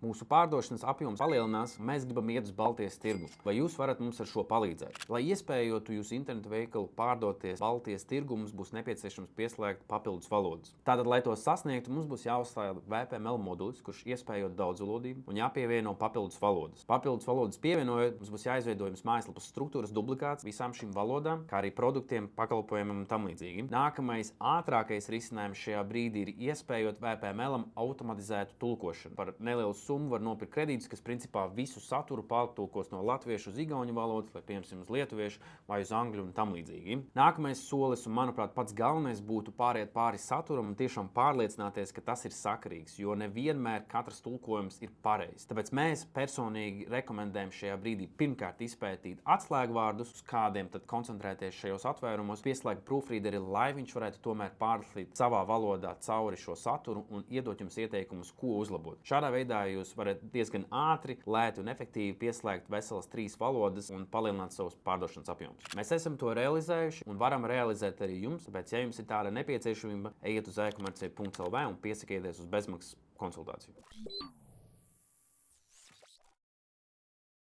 Mūsu pārdošanas apjoms palielinās, mēs gribam iet uz Baltijas tirgu. Vai jūs varat mums ar šo palīdzēt? Lai iespējotu jūsu internetu veikalu pārdoties Baltijas tirgu, mums būs nepieciešams pieslēgt papildus valodas. Tātad, lai to sasniegtu, mums būs jāuzstāda VPML modulis, kurš iespējot daudzvalodību un jāpievieno papildus valodas. Papildus valodas pievienojot, mums būs jāizveido jums mājaslapas struktūras dublikāts visām šīm valodām, kā arī produktiem, pakalpojumiem un tam līdzīgi. Nākamais, ātrākais risinājums šajā brīdī ir iespējot VPML automatizētu tulkošanu. Par nelielu summu var nopirkt kredītus, kas principā visu saturu pārtulkos no latviešu uz igauņu valodas, vai piemēram uz lietuviešu vai uz angļu un tam līdzīgi. Nākamais solis, un manuprāt pats galvenais, būtu pāriet pāri saturam un tiešām pārliecināties, ka tas ir sakarīgs, jo nevienmēr katrs tulkojums ir pareizs. Tāpēc mēs personīgi rekomendējam šajā brīdī pirmkārt izpētīt atslēgvārdus, uz kādiem tad koncentrēties šajos atvērumos, pieslēgt proofreaderi, lai viņš varētu tomēr pārlasīt savā valodā cauri šo saturu un iedot jums ieteikumus, ko uzlabot. Šādā veidā jūs varat diezgan ātri, lēti un efektīvi pieslēgt veselas 3 valodas un palielināt savus pārdošanas apjomus. Mēs esam to realizējuši un varam realizēt arī jums, tāpēc, ja jums ir tāda nepieciešamība, ejiet uz e-komercija.lv un piesakieties uz bezmaksas konsultāciju.